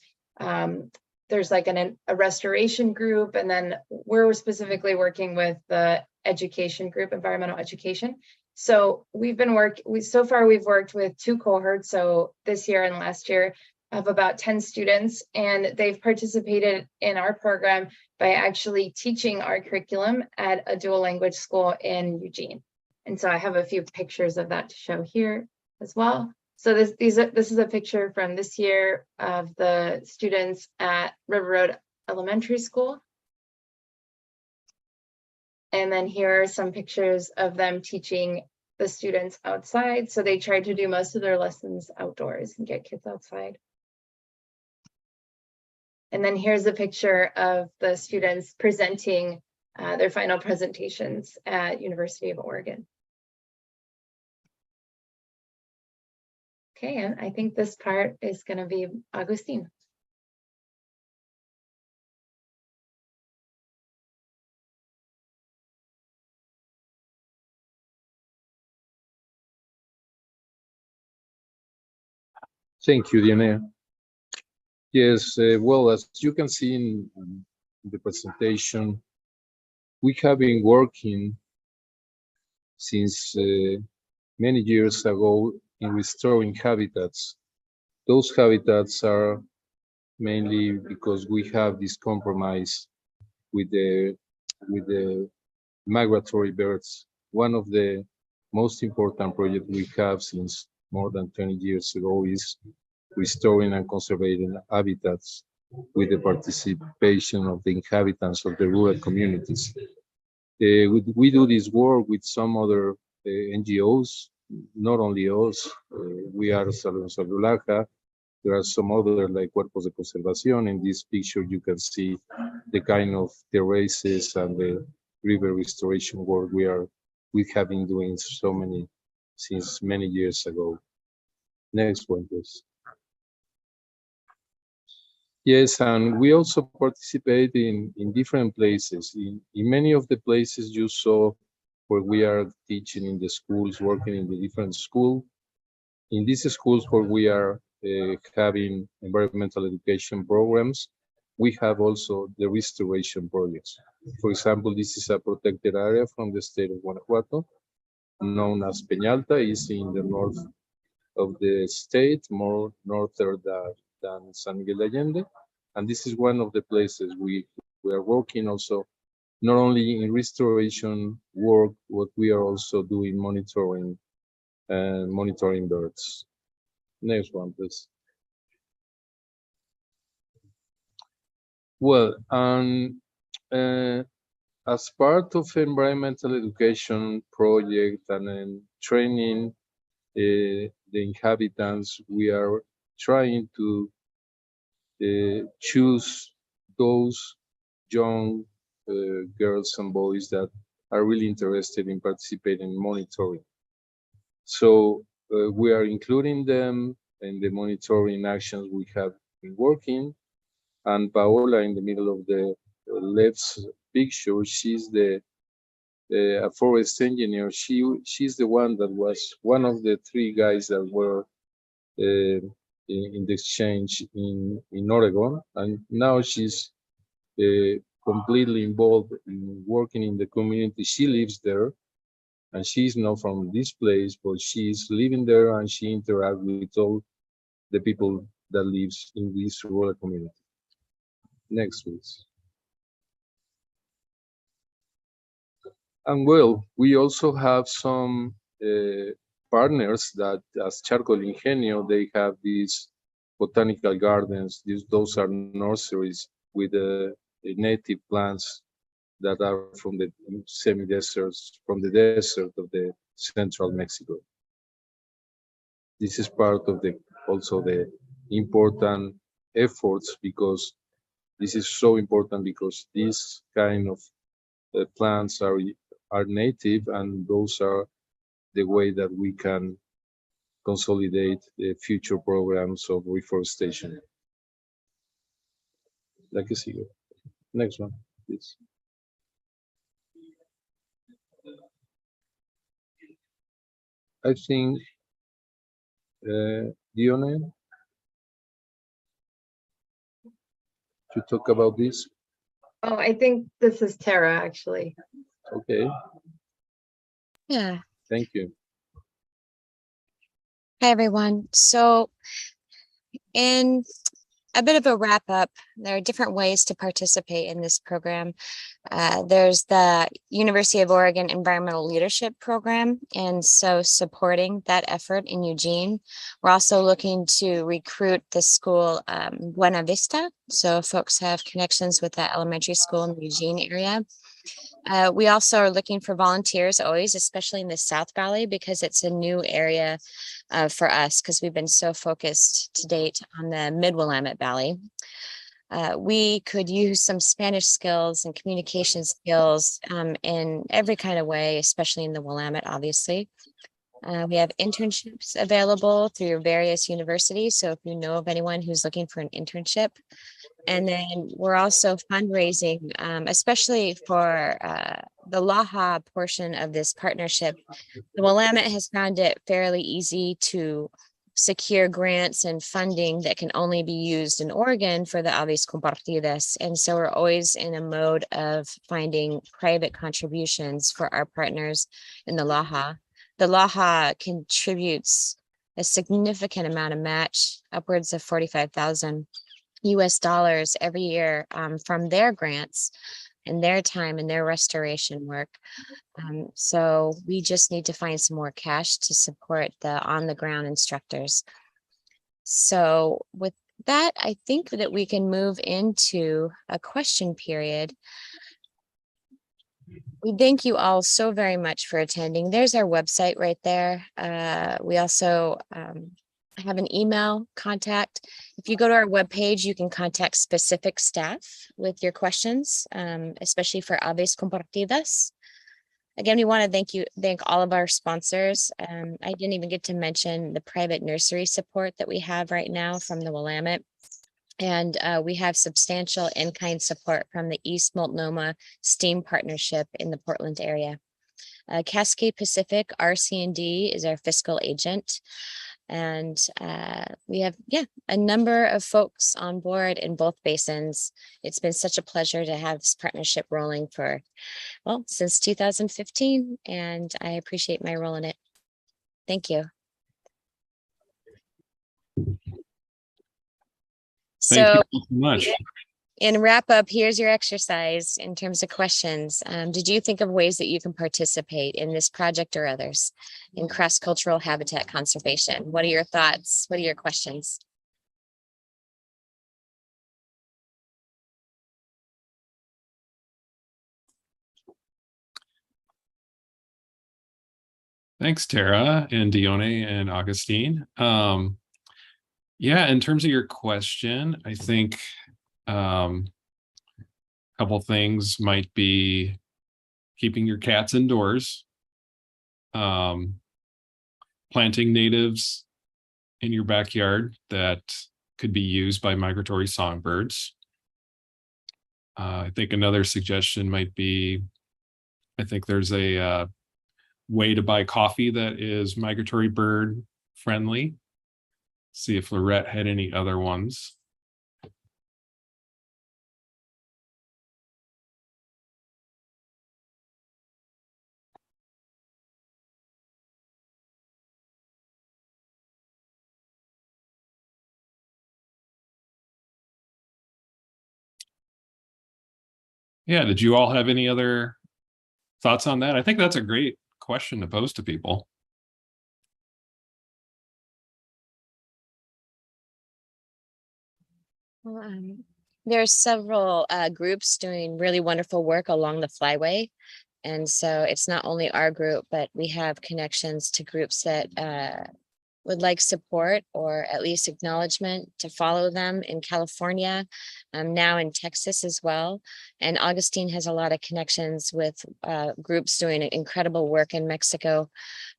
like a restoration group, and then we're specifically working with the education group, environmental education. So we've worked with 2 cohorts, so this year and last year, of about 10 students, and they've participated in our program by actually teaching our curriculum at a dual language school in Eugene. And so I have a few pictures of that to show here as well. So this is a picture from this year of the students at River Road Elementary School. And then here are some pictures of them teaching the students outside. So they tried to do most of their lessons outdoors and get kids outside. And then here's a picture of the students presenting their final presentations at University of Oregon. Okay, and I think this part is going to be Agustin. Thank you, Diana. Yes, well, as you can see in the presentation, we have been working since many years ago in restoring habitats. Those habitats are mainly because we have this compromise with the migratory birds. One of the most important projects we have since more than 20 years ago is restoring and conserving habitats with the participation of the inhabitants of the rural communities. We do this work with some other NGOs, not only us. We are Laja. There are some other like Cuerpos de Conservación. In this picture, you can see the kind of terraces and the river restoration work we have been doing since many years ago. Next one, please. Yes, and we also participate in different places. In many of the places you saw where we are teaching in the schools, working in the different schools. In these schools where we are having environmental education programs, we have also the restoration projects. For example, this is a protected area from the state of Guanajuato, known as Peñalta, is in the north of the state, more northern than San Miguel de Allende. And this is one of the places we are working also, not only in restoration work, but we are also doing monitoring and monitoring birds. Next one, please. Well, as part of environmental education project and then training the inhabitants, we are trying to choose those young girls and boys that are really interested in participating in monitoring. So we are including them in the monitoring actions we have been working. And Paola, in the middle of the left picture, she's a forest engineer. She's the one that was one of the three guys that were in the exchange in Oregon, and now she's completely involved in working in the community. She lives there, and she's not from this place, but she's living there, and she interacts with all the people that lives in this rural community. Next, please. And well, we also have some partners that, as Charco Ingenio, they have these botanical gardens. Those are nurseries with native plants that are from the semi-deserts, from the desert of the central Mexico. This is part of also the important efforts, because this is so important, because these kind of plants are native, and those are the way that we can consolidate the future programs of reforestation. Like I see. Next one, please. I think Dione, to talk about this. Oh, I think this is Tara, actually. Okay, Yeah. thank you. Hi, everyone. So in a bit of a wrap up, there are different ways to participate in this program. There's the University of Oregon Environmental Leadership Program, and so supporting that effort in Eugene. We're also looking to recruit the school Buena Vista, so folks have connections with that elementary school in the Eugene area. We also are looking for volunteers always, especially in the South Valley, because it's a new area for us, because we've been so focused to date on the Mid-Willamette Valley. We could use some Spanish skills and communication skills in every kind of way, especially in the Willamette, obviously. We have internships available through various universities. So if you know of anyone who's looking for an internship. And then we're also fundraising, especially for the Laja portion of this partnership. The Willamette has found it fairly easy to secure grants and funding that can only be used in Oregon for the Aves Compartidas. And so we're always in a mode of finding private contributions for our partners in the Laja. The Laja contributes a significant amount of match, upwards of 45,000 US dollars every year from their grants and their time and their restoration work. So we just need to find some more cash to support the on-the-ground instructors. So with that, I think that we can move into a question period. We thank you all so very much for attending. There's our website right there. We also have an email contact. If you go to our webpage, you can contact specific staff with your questions, especially for Aves Compartidas. Again, we want to thank all of our sponsors. I didn't even get to mention the private nursery support that we have right now from the Willamette. And we have substantial in-kind support from the East Multnomah STEAM Partnership in the Portland area. Cascade Pacific, RC&D, is our fiscal agent. And we have, a number of folks on board in both basins. It's been such a pleasure to have this partnership rolling for, well, since 2015, and I appreciate my role in it. Thank you. Thank So you so much. in wrap up, here's your exercise in terms of questions. Did you think of ways that you can participate in this project or others in cross-cultural habitat conservation? What are your thoughts? What are your questions? Thanks, Tara and Dione and Augustine. Yeah, in terms of your question, I think a couple things might be keeping your cats indoors, planting natives in your backyard that could be used by migratory songbirds. I think another suggestion might be, I think there's a way to buy coffee that is migratory bird friendly. See if Lorette had any other ones. Yeah, did you all have any other thoughts on that? I think that's a great question to pose to people. There's several groups doing really wonderful work along the flyway. And so it's not only our group, but we have connections to groups that would like support or at least acknowledgement to follow them in California, now in Texas as well. And Augustine has a lot of connections with groups doing incredible work in Mexico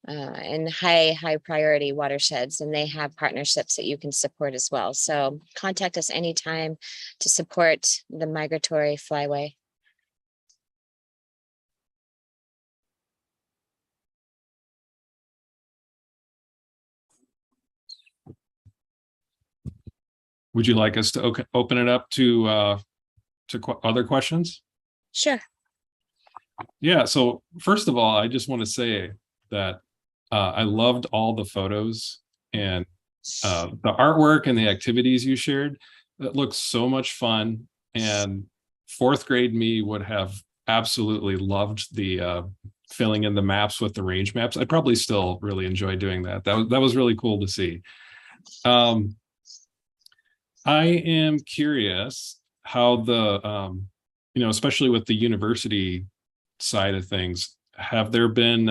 in high priority watersheds, and they have partnerships that you can support as well. So contact us anytime to support the migratory flyway. Would you like us to open it up to other questions? Sure. Yeah, so first of all, I just want to say that I loved all the photos and the artwork and the activities you shared. That looks so much fun, and fourth grade me would have absolutely loved the filling in the maps with the range maps. I'd probably still really enjoy doing that. That was really cool to see. I am curious how the, especially with the university side of things, have you been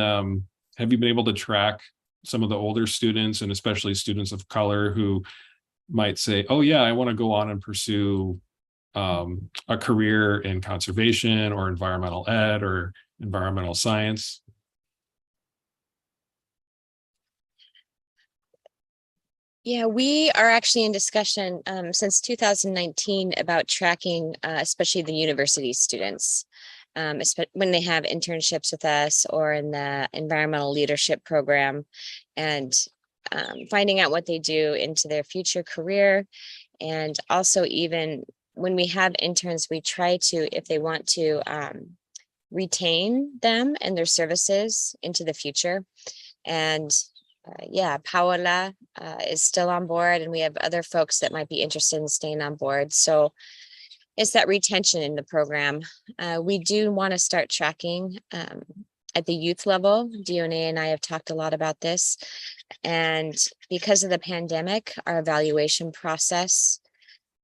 able to track some of the older students, and especially students of color, who might say, oh yeah, I want to go on and pursue a career in conservation or environmental ed or environmental science? Yeah, we are actually in discussion since 2019 about tracking, especially the university students, when they have internships with us or in the environmental leadership program, and finding out what they do into their future career. And also, even when we have interns, we try to, if they want to, retain them and their services into the future. And yeah, Paola is still on board, and we have other folks that might be interested in staying on board. So it's that retention in the program. We do want to start tracking at the youth level. Dione and I have talked a lot about this. And because of the pandemic, our evaluation process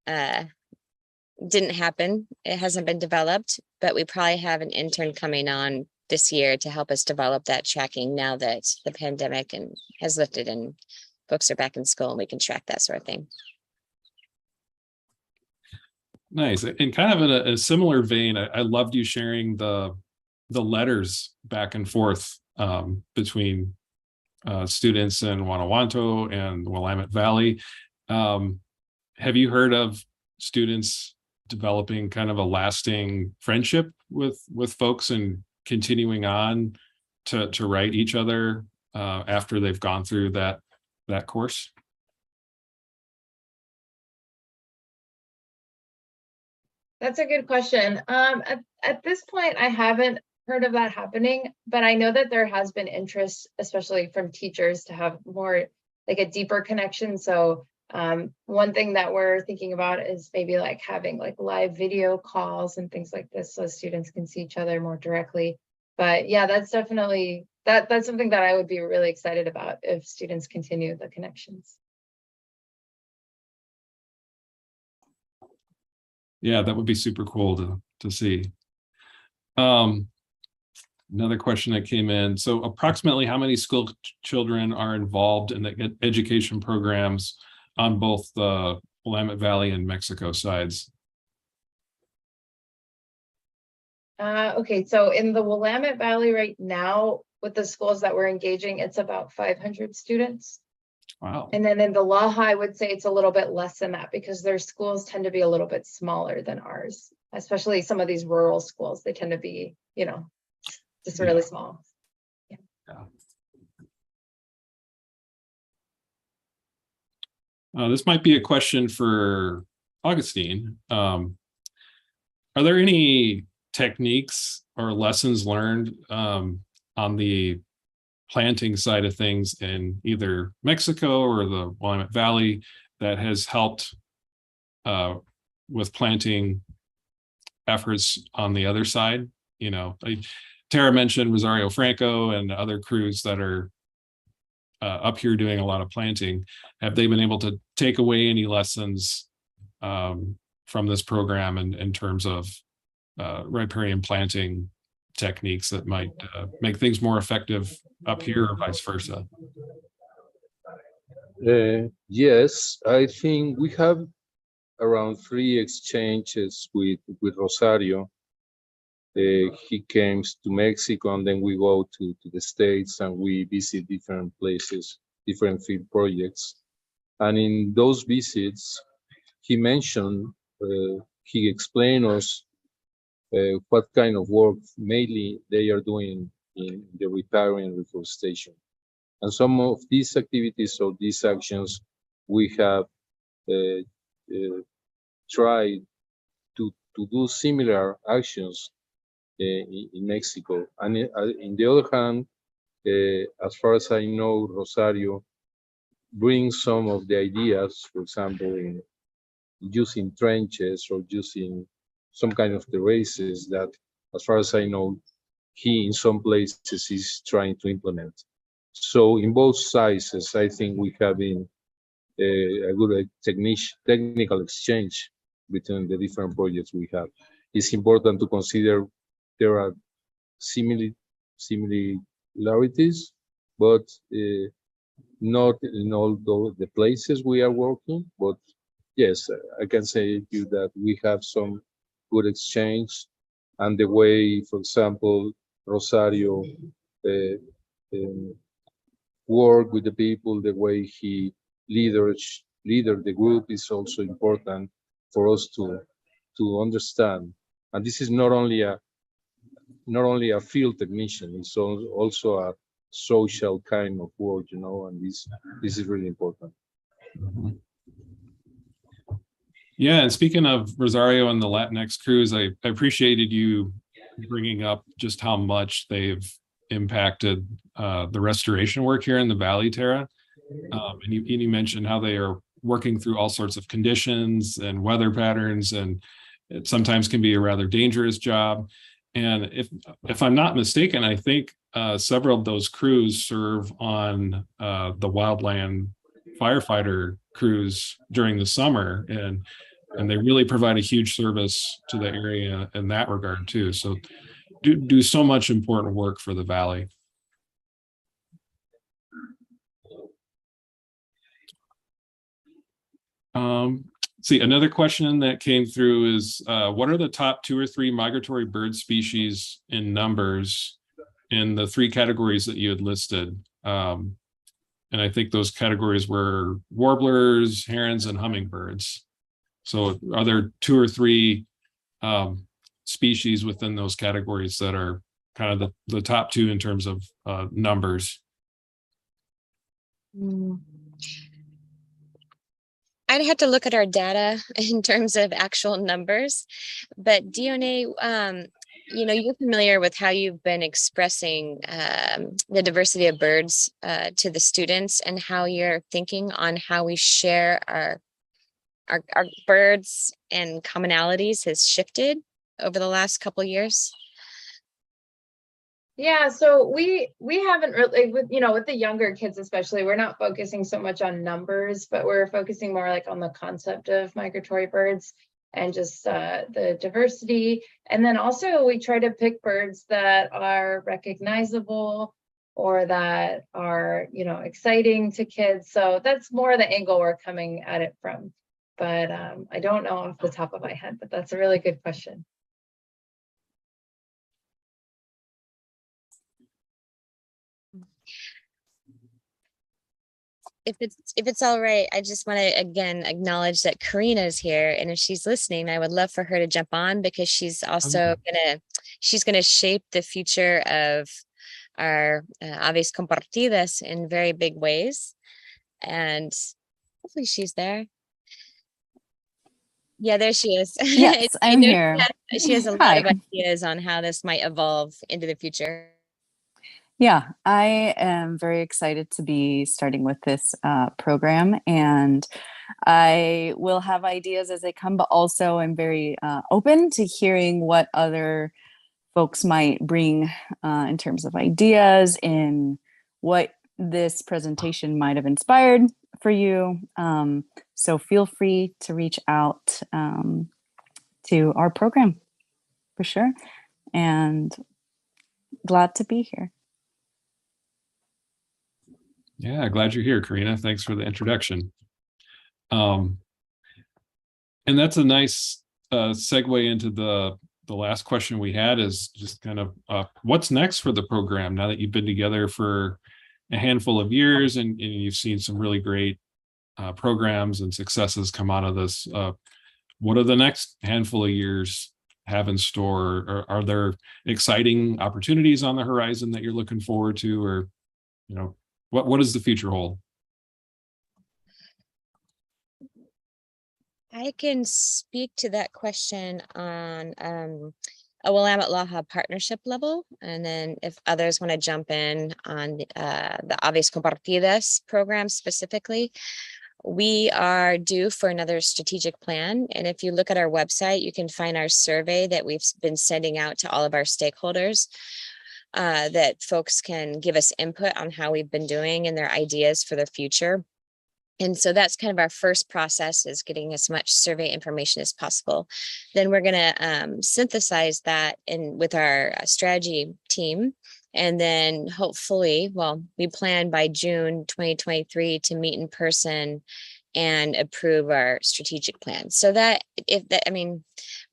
didn't happen. It hasn't been developed, but we probably have an intern coming on this year to help us develop that tracking now that the pandemic has lifted and folks are back in school, and we can track that sort of thing. Nice. And kind of in a similar vein, I loved you sharing the letters back and forth between students in Guanajuato and the Willamette Valley. Have you heard of students developing kind of a lasting friendship with folks and continuing on to write each other after they've gone through that course? That's a good question. At this point, I haven't heard of that happening, but I know that there has been interest, especially from teachers, to have more like a deeper connection. So one thing that we're thinking about is maybe like having like live video calls and things like this so students can see each other more directly. But yeah, that's definitely, that's something that I would be really excited about if students continue the connections. Yeah, that would be super cool to see. Another question that came in. So approximately how many school children are involved in the education programs on both the Willamette Valley and Mexico sides? Okay, so in the Willamette Valley right now, with the schools that we're engaging, it's about 500 students. Wow. And then in the Laja, I would say it's a little bit less than that because their schools tend to be a little bit smaller than ours, especially some of these rural schools. They tend to be, you know, just really small. Yeah. This might be a question for Augustine. Are there any techniques or lessons learned on the planting side of things in either Mexico or the Willamette Valley that has helped with planting efforts on the other side? You know, Tara mentioned Rosario Franco and other crews that are up here doing a lot of planting. Have they been able to take away any lessons from this program in terms of riparian planting techniques that might make things more effective up here or vice versa? Yes, I think we have around 3 exchanges with Rosario. He came to Mexico and then we go to the States and we visit different places, different field projects. And in those visits, he mentioned, he explained us what kind of work mainly they are doing in the riparian reforestation. And some of these activities or these actions we have tried to do similar actions in Mexico. And in the other hand, as far as I know, Rosario brings some of the ideas, for example, in using trenches or using some kind of terraces that, as far as I know, he in some places is trying to implement. So in both sizes, I think we have been a good technical exchange between the different projects we have. It's important to consider there are similarities, but not in all the places we are working. But yes, I can say to you that we have some good exchange, and the way, for example, Rosario work with the people, the way he leader the group is also important for us to understand. And this is not only a field technician, it's also a social kind of work, you know, and this is really important. Mm-hmm. Yeah, and speaking of Rosario and the Latinx crews, I appreciated you bringing up just how much they've impacted the restoration work here in the Valley, Tara. And you mentioned how they are working through all sorts of conditions and weather patterns, and it sometimes can be a rather dangerous job. And if I'm not mistaken, I think several of those crews serve on the wildland firefighter crews during the summer, and they really provide a huge service to the area in that regard too. So do so much important work for the Valley. See, another question that came through is, what are the top 2 or 3 migratory bird species in numbers in the 3 categories that you had listed? And I think those categories were warblers, herons, and hummingbirds. So are there 2 or 3 species within those categories that are kind of the top two in terms of numbers? I'd have to look at our data in terms of actual numbers, but Dione, you're familiar with how you've been expressing the diversity of birds to the students, and how you're thinking on how we share our birds and commonalities has shifted over the last couple of years. Yeah, so we haven't really, with the younger kids especially, we're not focusing so much on numbers, but we're focusing more like on the concept of migratory birds and just the diversity. And then also we try to pick birds that are recognizable or that are, exciting to kids. So that's more the angle we're coming at it from. But I don't know off the top of my head, but that's a really good question. If it's all right, I just want to again acknowledge that Karina is here, and if she's listening, I would love for her to jump on, because she's also gonna shape the future of our aves compartidas in very big ways, and hopefully she's there. Yeah, there she is. Yes, I'm here. She has a lot of ideas on how this might evolve into the future. Yeah, I am very excited to be starting with this program, and I will have ideas as they come, but also I'm very open to hearing what other folks might bring in terms of ideas, in what this presentation might have inspired for you. So feel free to reach out to our program for sure, and glad to be here. Yeah, glad you're here, Karina. Thanks for the introduction. And that's a nice segue into the last question we had, is just kind of what's next for the program now that you've been together for a handful of years and you've seen some really great programs and successes come out of this. What are the next handful of years have in store? Or are there exciting opportunities on the horizon that you're looking forward to, or what does the future hold? I can speak to that question on a Willamette Laja partnership level, and then if others want to jump in on the Aves Compartidas program specifically, we are due for another strategic plan. And if you look at our website, you can find our survey that we've been sending out to all of our stakeholders, that folks can give us input on how we've been doing and their ideas for the future. And so that's kind of our first process, is getting as much survey information as possible. Then we're going to synthesize that with our strategy team. And then hopefully, we plan by June 2023 to meet in person and approve our strategic plan. So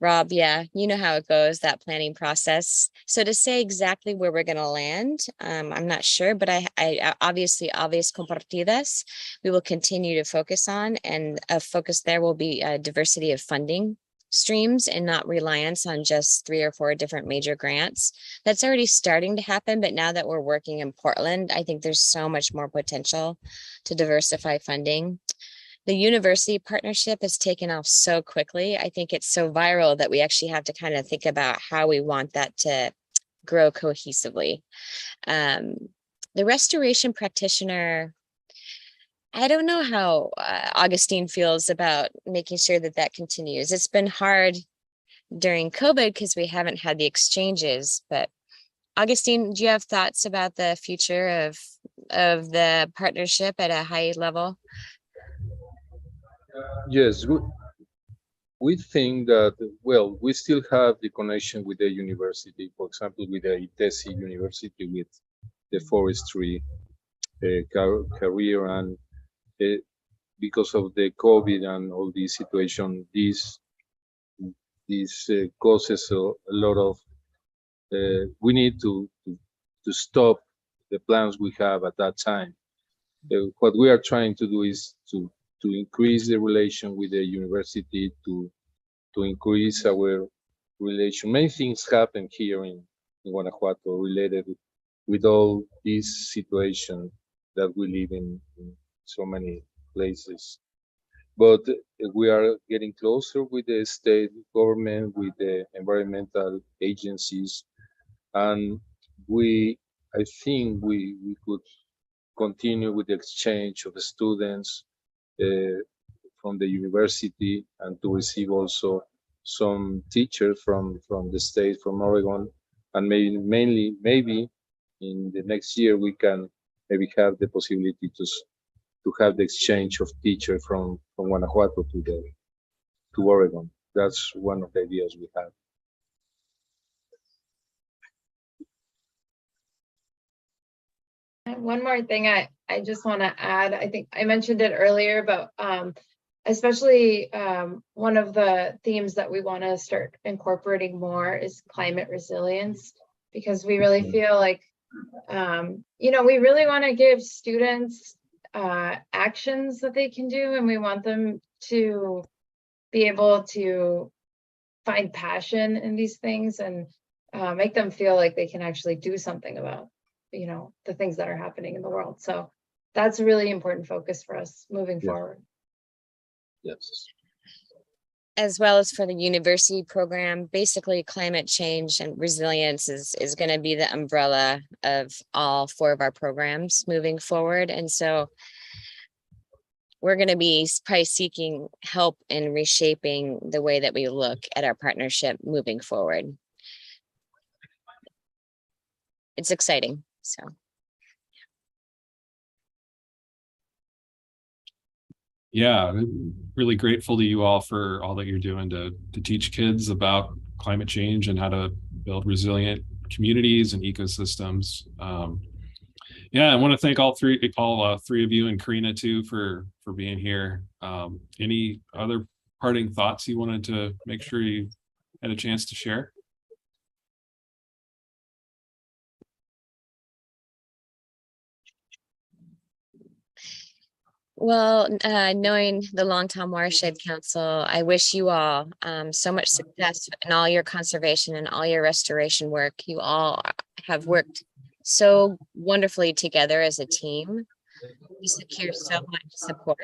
Rob, yeah, you know how it goes, that planning process. So to say exactly where we're going to land, I'm not sure, but I obviously Aves Compartidas, we will continue to focus on, and a focus there will be a diversity of funding streams and not reliance on just 3 or 4 different major grants. That's already starting to happen, but now that we're working in Portland, I think there's so much more potential to diversify funding. The university partnership has taken off so quickly. I think it's so viral that we actually have to kind of think about how we want that to grow cohesively. The restoration practitioner, I don't know how Augustine feels about making sure that continues. It's been hard during COVID because we haven't had the exchanges, but Augustine, do you have thoughts about the future of the partnership at a high level? Yes, we think that, we still have the connection with the university, for example, with the ITESI University, with the forestry career, and because of the COVID and all this situation, this causes a lot of, we need to stop the plans we have at that time. What we are trying to do is to increase the relation with the university, to increase our relation. Many things happen here in in Guanajuato related with all this situation that we live in so many places. But we are getting closer with the state government, with the environmental agencies, and I think we could continue with the exchange of the students uh, from the university and to receive also some teachers from the state, from Oregon, and maybe in the next year we can maybe have the possibility to have the exchange of teachers from Guanajuato to Oregon. That's one of the ideas we have. One more thing I just want to add, I think I mentioned it earlier, but especially one of the themes that we want to start incorporating more is climate resilience, because we really feel like, we really want to give students actions that they can do, and we want them to be able to find passion in these things and make them feel like they can actually do something about the things that are happening in the world. So that's a really important focus for us moving forward. Yes. As well as for the university program, basically climate change and resilience is going to be the umbrella of all 4 of our programs moving forward. And so we're going to be probably seeking help in reshaping the way that we look at our partnership moving forward. It's exciting. So. Yeah, really grateful to you all for all that you're doing to teach kids about climate change and how to build resilient communities and ecosystems. Yeah, I want to thank all three of you, and Karina too, for being here. Any other parting thoughts you wanted to make sure you had a chance to share? Well, knowing the Longtom Watershed Council, I wish you all so much success in all your conservation and all your restoration work. You all have worked so wonderfully together as a team. You secure so much support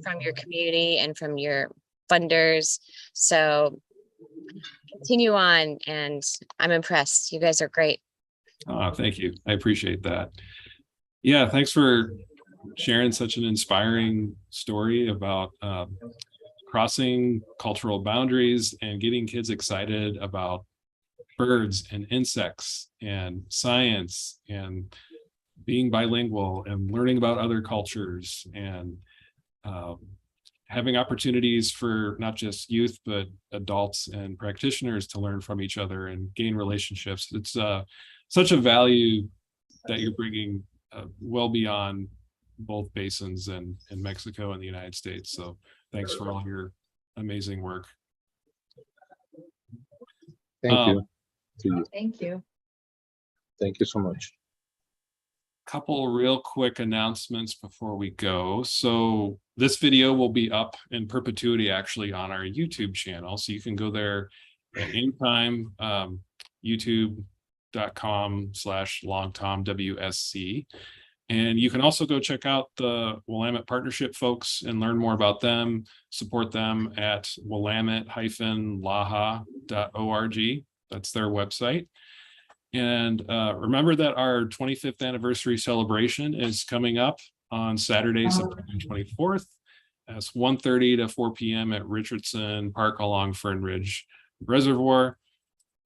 from your community and from your funders. So continue on, and I'm impressed. You guys are great. Thank you. I appreciate that. Yeah, thanks for sharing such an inspiring story about crossing cultural boundaries and getting kids excited about birds and insects and science and being bilingual and learning about other cultures and having opportunities for not just youth, but adults and practitioners to learn from each other and gain relationships. It's such a value that you're bringing well beyond both basins and in Mexico and the United States. So thanks for all your amazing work. Thank you. To you. Thank you. Thank you so much. Couple real quick announcements before we go. So this video will be up in perpetuity actually on our YouTube channel. So you can go there at any time, youtube.com/longtomwsc. And you can also go check out the Willamette Partnership folks and learn more about them, support them at willamette-laja.org. That's their website. And remember that our 25th anniversary celebration is coming up on Saturday, September 24th. That's 1:30 to 4 p.m. at Richardson Park along Fern Ridge Reservoir.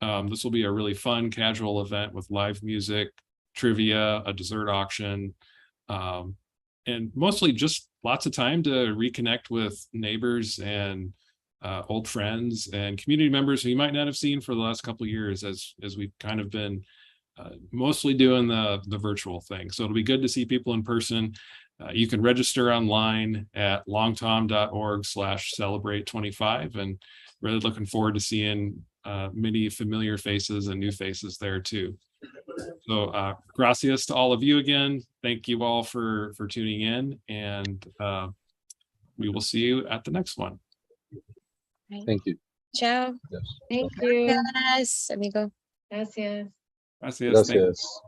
This will be a really fun, casual event with live music, trivia, a dessert auction, and mostly just lots of time to reconnect with neighbors and old friends and community members who you might not have seen for the last couple of years as we've kind of been mostly doing the virtual thing. So it'll be good to see people in person. You can register online at longtom.org/celebrate25, and really looking forward to seeing many familiar faces and new faces there too. So gracias to all of you again. Thank you all for tuning in, and we will see you at the next one. Thank you. Ciao. Yes. Thank you. Gracias, amigo. Gracias. Gracias. Thank you. Gracias.